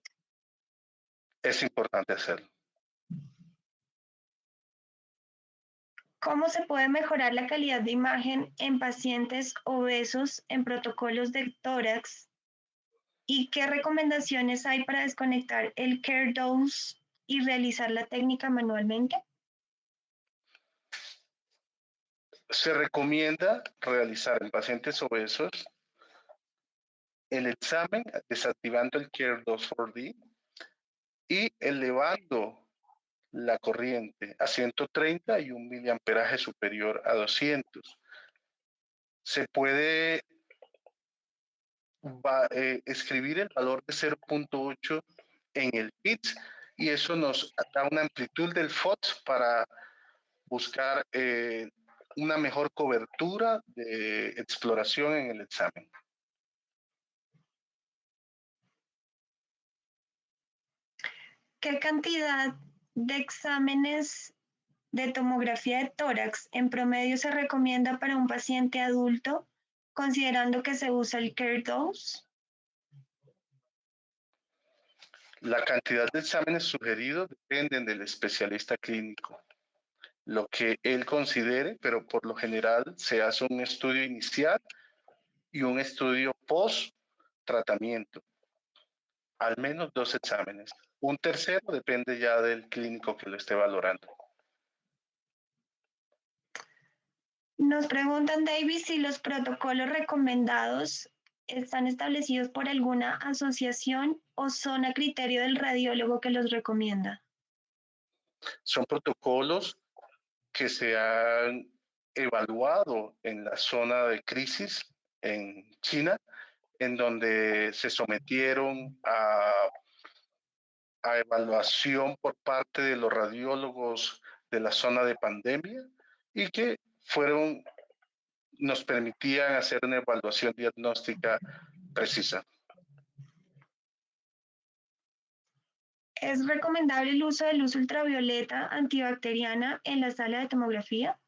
Es importante hacerlo. ¿Cómo se puede mejorar la calidad de imagen en pacientes obesos en protocolos de tórax? ¿Y qué recomendaciones hay para desconectar el CARE dose y realizar la técnica manualmente? Se recomienda realizar en pacientes obesos el examen desactivando el CARE 2,4-D y elevando la corriente a 130 y un miliamperaje superior a 200. Se puede escribir el valor de 0.8 en el pitch y eso nos da una amplitud del FOT para buscar una mejor cobertura de exploración en el examen. ¿Qué cantidad de exámenes de tomografía de tórax en promedio se recomienda para un paciente adulto, considerando que se usa el CARE dose? La cantidad de exámenes sugeridos dependen del especialista clínico, lo que él considere, pero por lo general se hace un estudio inicial y un estudio post-tratamiento. Al menos 2 exámenes. Un tercero depende ya del clínico que lo esté valorando. Nos preguntan, David, si los protocolos recomendados están establecidos por alguna asociación o son a criterio del radiólogo que los recomienda. Son protocolos que se han evaluado en la zona de crisis en China, en donde se sometieron a evaluación por parte de los radiólogos de la zona de pandemia y que fueron nos permitían hacer una evaluación diagnóstica precisa. ¿Es recomendable el uso de luz ultravioleta antibacteriana en la sala de tomografía?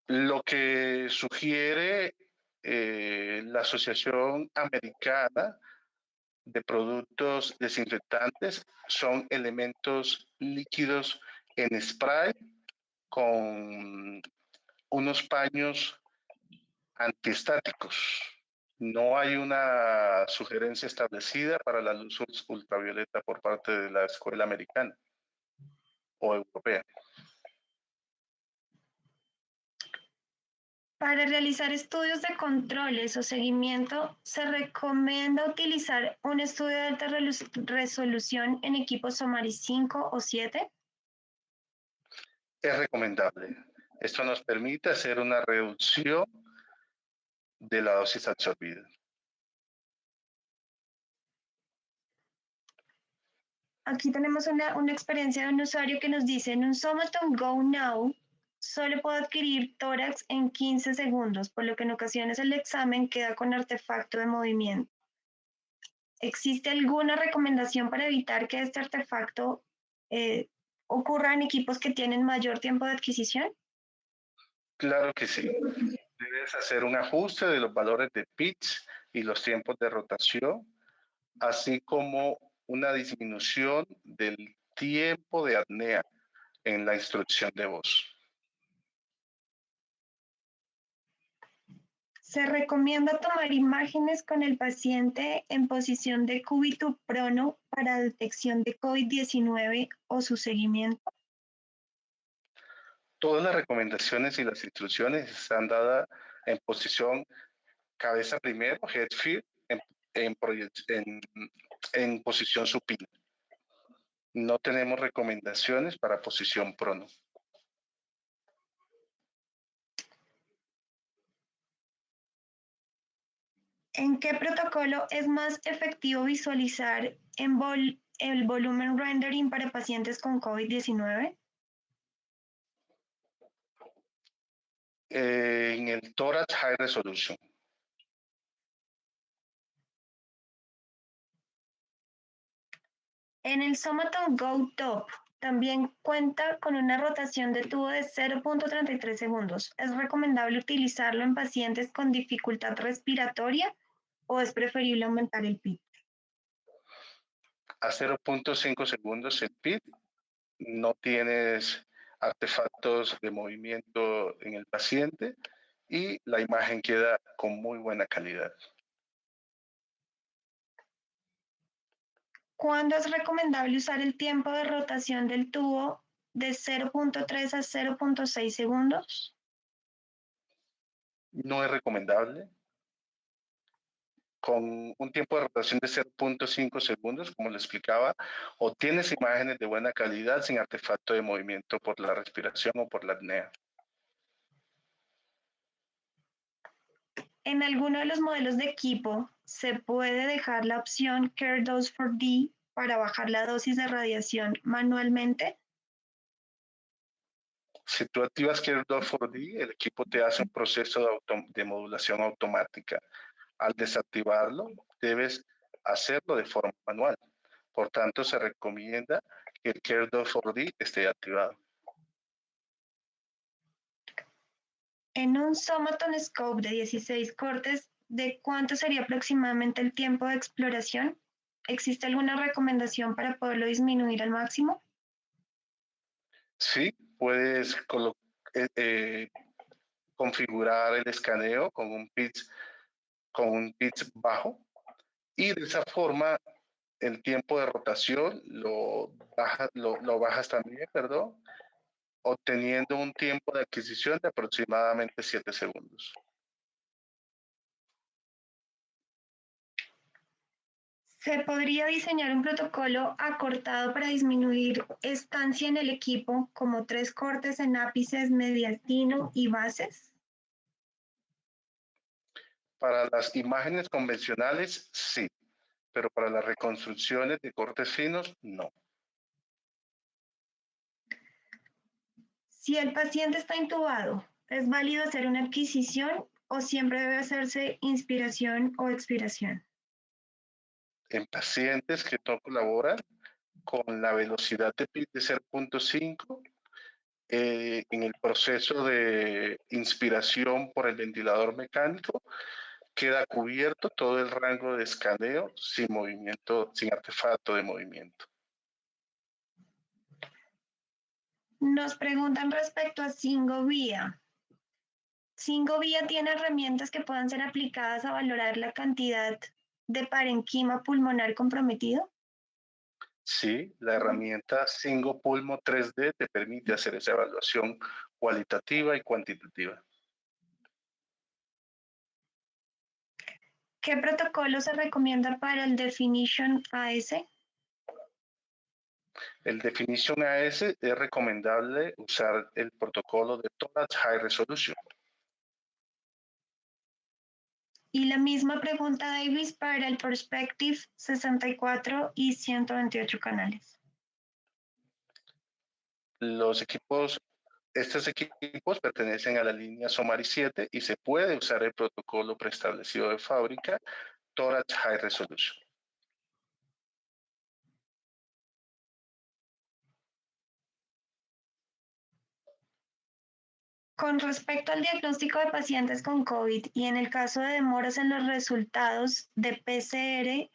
Lo que sugiere la Asociación Americana de Productos Desinfectantes son elementos líquidos en spray con unos paños antiestáticos. No hay una sugerencia establecida para la luz ultravioleta por parte de la escuela americana o europea. Para realizar estudios de controles o seguimiento, ¿se recomienda utilizar un estudio de alta resolución en equipos Somaris 5 o 7? Es recomendable. Esto nos permite hacer una reducción de la dosis absorbida. Aquí tenemos una experiencia de un usuario que nos dice, en un Somaton Go Now, solo puedo adquirir tórax en 15 segundos, por lo que en ocasiones el examen queda con artefacto de movimiento. ¿Existe alguna recomendación para evitar que este artefacto ocurra en equipos que tienen mayor tiempo de adquisición? Claro que sí. Debes hacer un ajuste de los valores de pitch y los tiempos de rotación, así como una disminución del tiempo de apnea en la instrucción de voz. Se recomienda tomar imágenes con el paciente en posición de cúbito prono para detección de COVID-19 o su seguimiento. Todas las recomendaciones y las instrucciones están dadas en posición cabeza primero, head first, en posición supina. No tenemos recomendaciones para posición prono. ¿En qué protocolo es más efectivo visualizar el volumen rendering para pacientes con COVID-19? En el tórax high resolution. En el Somaton Go Top también cuenta con una rotación de tubo de 0.33 segundos. ¿Es recomendable utilizarlo en pacientes con dificultad respiratoria o es preferible aumentar el PIT? A 0.5 segundos el PIT, no tienes artefactos de movimiento en el paciente y la imagen queda con muy buena calidad. ¿Cuándo es recomendable usar el tiempo de rotación del tubo de 0.3 a 0.6 segundos? No es recomendable. Con un tiempo de rotación de 0.5 segundos, como le explicaba, obtienes imágenes de buena calidad sin artefacto de movimiento por la respiración o por la apnea. En alguno de los modelos de equipo se puede dejar la opción Care Dose for D para bajar la dosis de radiación manualmente. Si tú activas Care4D, el equipo te hace un proceso de modulación automática. Al desactivarlo, debes hacerlo de forma manual. Por tanto, se recomienda que el Care4D esté activado. En un Somaton Scope de 16 cortes, ¿de cuánto sería aproximadamente el tiempo de exploración? ¿Existe alguna recomendación para poderlo disminuir al máximo? Sí, puedes configurar el escaneo con un pitch bajo y de esa forma el tiempo de rotación lo bajas también, perdón, obteniendo un tiempo de adquisición de aproximadamente 7 segundos. ¿Se podría diseñar un protocolo acortado para disminuir estancia en el equipo, como 3 cortes en ápices, mediastino y bases? Para las imágenes convencionales, sí, pero para las reconstrucciones de cortes finos, no. Si el paciente está intubado, ¿es válido hacer una adquisición o siempre debe hacerse inspiración o expiración? En pacientes que no colaboran con la velocidad de PIC de 0.5, en el proceso de inspiración por el ventilador mecánico, queda cubierto todo el rango de escaneo sin movimiento, sin artefacto de movimiento. Nos preguntan respecto a Singovía. ¿Singovía tiene herramientas que puedan ser aplicadas a valorar la cantidad de parenquima pulmonar comprometido? Sí, la herramienta Singo Pulmo 3D te permite hacer esa evaluación cualitativa y cuantitativa. ¿Qué protocolo se recomienda para el Definition AS? El Definition AS es recomendable usar el protocolo de Thorax High Resolution. Y la misma pregunta, Davis, para el Perspective 64 y 128 canales. Estos equipos pertenecen a la línea Somari 7 y se puede usar el protocolo preestablecido de fábrica Thorax High Resolution. Con respecto al diagnóstico de pacientes con COVID y en el caso de demoras en los resultados de PCR,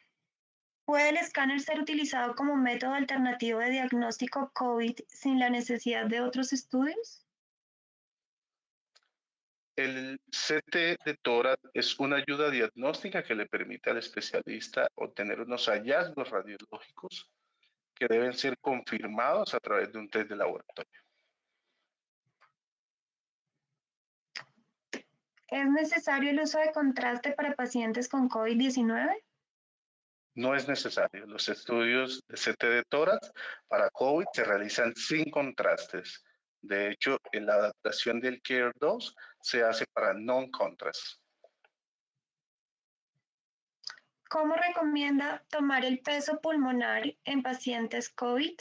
¿puede el escáner ser utilizado como método alternativo de diagnóstico COVID sin la necesidad de otros estudios? El CT de tórax es una ayuda diagnóstica que le permite al especialista obtener unos hallazgos radiológicos que deben ser confirmados a través de un test de laboratorio. ¿Es necesario el uso de contraste para pacientes con COVID-19? No es necesario. Los estudios de CT de tórax para COVID se realizan sin contrastes. De hecho, en la adaptación del CARE-2 se hace para non-contrast. ¿Cómo recomienda tomar el peso pulmonar en pacientes COVID?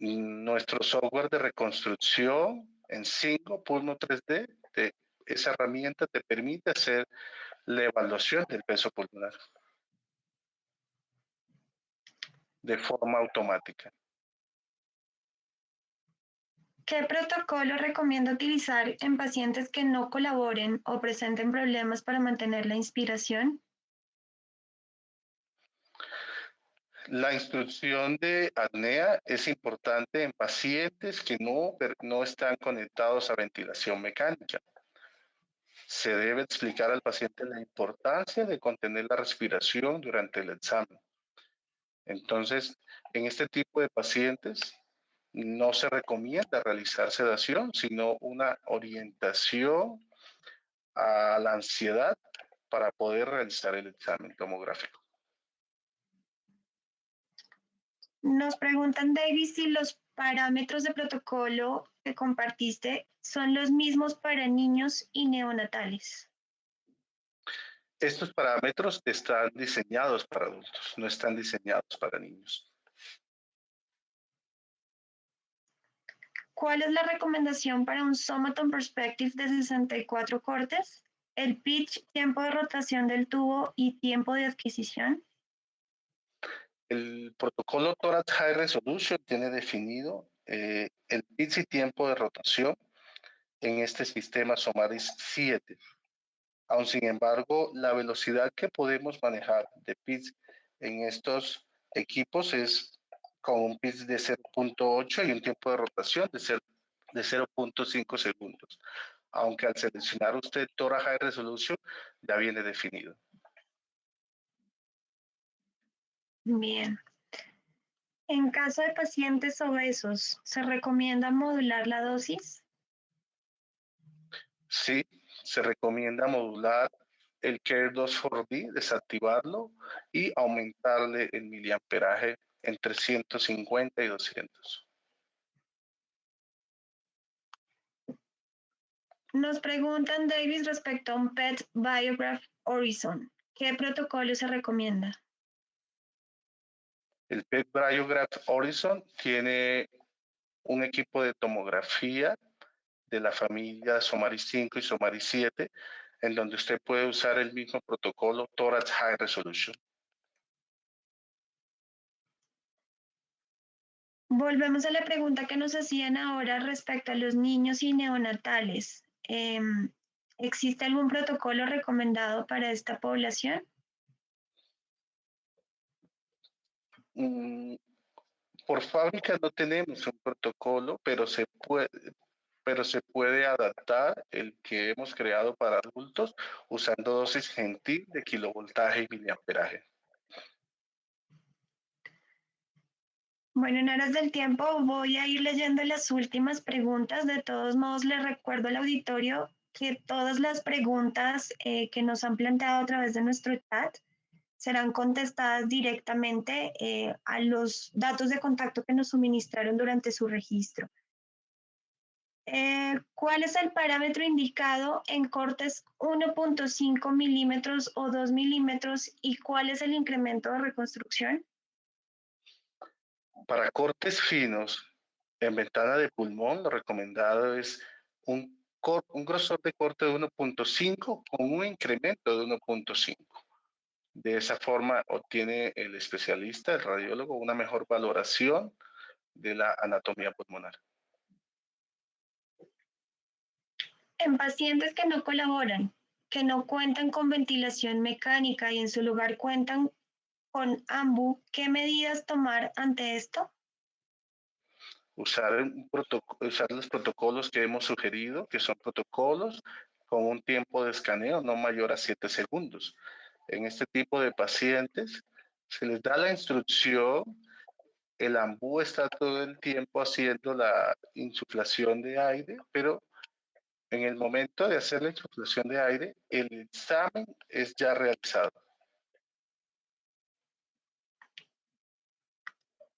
Nuestro software de reconstrucción en 5 Pulmo 3D, esa herramienta te permite hacer la evaluación del peso pulmonar de forma automática. ¿Qué protocolo recomienda utilizar en pacientes que no colaboren o presenten problemas para mantener la inspiración? La instrucción de apnea es importante en pacientes que no están conectados a ventilación mecánica. Se debe explicar al paciente la importancia de contener la respiración durante el examen. Entonces, en este tipo de pacientes no se recomienda realizar sedación, sino una orientación a la ansiedad para poder realizar el examen tomográfico. Nos preguntan, David, si los parámetros de protocolo que compartiste son los mismos para niños y neonatales. Estos parámetros están diseñados para adultos, no están diseñados para niños. ¿Cuál es la recomendación para un Somaton Perspective de 64 cortes? ¿El pitch, tiempo de rotación del tubo y tiempo de adquisición? El protocolo Thorax High Resolution tiene definido el pitch y tiempo de rotación en este sistema Somaris 7. Aun sin embargo, la velocidad que podemos manejar de pitch en estos equipos es con un pitch de 0.8 y un tiempo de rotación de 0.5 segundos. Aunque al seleccionar usted Thorax High Resolution ya viene definido. Bien. En caso de pacientes obesos, ¿se recomienda modular la dosis? Sí, se recomienda modular el CARE2 4D, desactivarlo y aumentarle el miliamperaje entre 150 y 200. Nos preguntan, Davis, respecto a un PET Biograph Horizon. ¿Qué protocolo se recomienda? El PET Bryograph Horizon tiene un equipo de tomografía de la familia Somaris 5 y Somaris 7, en donde usted puede usar el mismo protocolo Thorax High Resolution. Volvemos a la pregunta que nos hacían ahora respecto a los niños y neonatales. ¿Existe algún protocolo recomendado para esta población? Por fábrica no tenemos un protocolo, pero se puede adaptar el que hemos creado para adultos usando dosis gentil de kilovoltaje y miliamperaje. Bueno, en aras del tiempo voy a ir leyendo las últimas preguntas. De todos modos, les recuerdo al auditorio que todas las preguntas que nos han planteado a través de nuestro chat serán contestadas directamente a los datos de contacto que nos suministraron durante su registro. ¿Cuál es el parámetro indicado en cortes 1.5 milímetros o 2 milímetros y cuál es el incremento de reconstrucción? Para cortes finos en ventana de pulmón, lo recomendado es un grosor de corte de 1.5 con un incremento de 1.5. De esa forma obtiene el especialista, el radiólogo, una mejor valoración de la anatomía pulmonar. En pacientes que no colaboran, que no cuentan con ventilación mecánica y en su lugar cuentan con AMBU, ¿qué medidas tomar ante esto? Usar los protocolos que hemos sugerido, que son protocolos con un tiempo de escaneo no mayor a 7 segundos. En este tipo de pacientes se les da la instrucción, el AMBU está todo el tiempo haciendo la insuflación de aire, pero en el momento de hacer la insuflación de aire, el examen es ya realizado.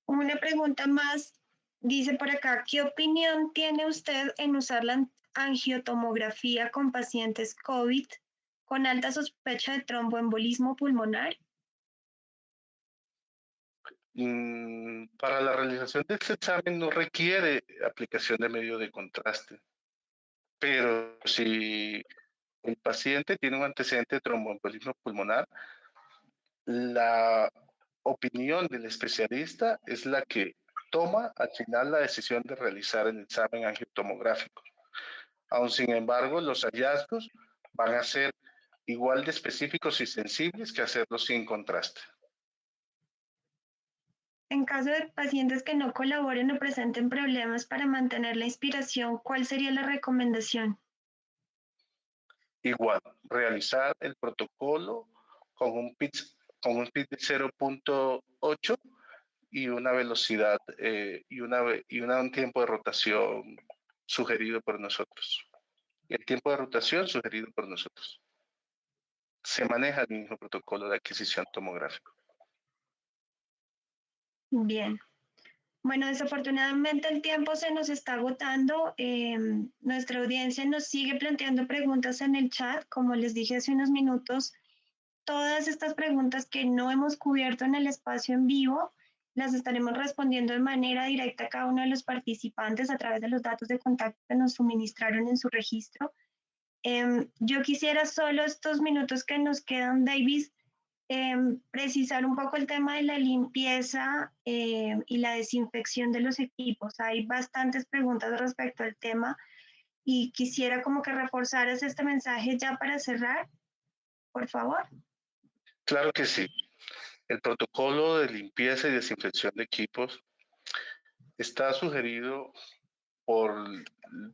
Una pregunta más, dice por acá, ¿qué opinión tiene usted en usar la angiotomografía con pacientes COVID con alta sospecha de tromboembolismo pulmonar? Para la realización de este examen no requiere aplicación de medio de contraste, pero si el paciente tiene un antecedente de tromboembolismo pulmonar, la opinión del especialista es la que toma al final la decisión de realizar el examen angiotomográfico. Aún sin embargo, los hallazgos van a ser igual de específicos y sensibles que hacerlos sin contraste. En caso de pacientes que no colaboren o presenten problemas para mantener la inspiración, ¿cuál sería la recomendación? Igual, realizar el protocolo con un pitch de 0.8 y una velocidad y un tiempo de rotación sugerido por nosotros. El tiempo de rotación sugerido por nosotros. Se maneja el mismo protocolo de adquisición tomográfico. Bien. Bueno, desafortunadamente el tiempo se nos está agotando. Nuestra audiencia nos sigue planteando preguntas en el chat. Como les dije hace unos minutos, todas estas preguntas que no hemos cubierto en el espacio en vivo, las estaremos respondiendo de manera directa a cada uno de los participantes a través de los datos de contacto que nos suministraron en su registro. Yo quisiera solo estos minutos que nos quedan, Davis, precisar un poco el tema de la limpieza y la desinfección de los equipos. Hay bastantes preguntas respecto al tema y quisiera como que reforzaras este mensaje ya para cerrar, por favor. Claro que sí. El protocolo de limpieza y desinfección de equipos está sugerido por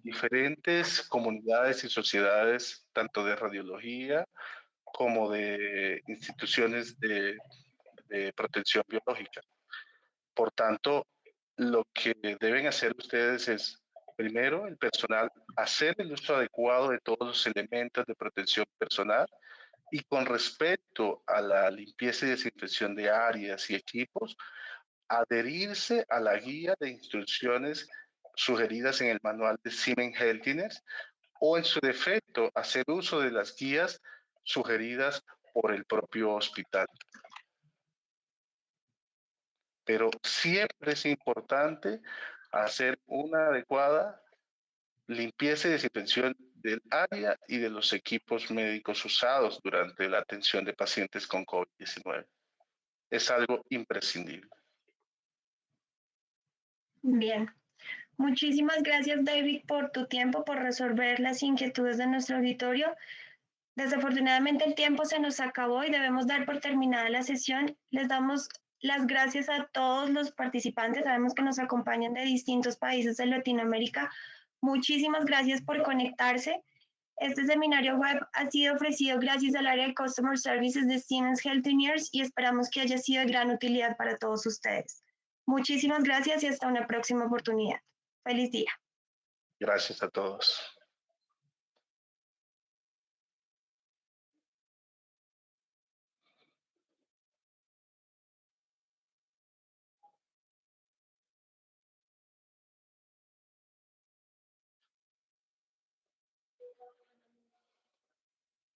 diferentes comunidades y sociedades, tanto de radiología como de instituciones de protección biológica. Por tanto, lo que deben hacer ustedes es, primero, el personal, hacer el uso adecuado de todos los elementos de protección personal y con respecto a la limpieza y desinfección de áreas y equipos, adherirse a la guía de instrucciones sugeridas en el manual de Siemens Healthiness o en su defecto hacer uso de las guías sugeridas por el propio hospital. pero siempre es importante hacer una adecuada limpieza y desinfección del área y de los equipos médicos usados durante la atención de pacientes con COVID-19. Es algo imprescindible. Bien. Muchísimas gracias, David, por tu tiempo, por resolver las inquietudes de nuestro auditorio. Desafortunadamente el tiempo se nos acabó y debemos dar por terminada la sesión. Les damos las gracias a todos los participantes. Sabemos que nos acompañan de distintos países de Latinoamérica. Muchísimas gracias por conectarse. Este seminario web ha sido ofrecido gracias al área de Customer Services de Siemens Healthineers y esperamos que haya sido de gran utilidad para todos ustedes. Muchísimas gracias y hasta una próxima oportunidad. Feliz día. Gracias a todos.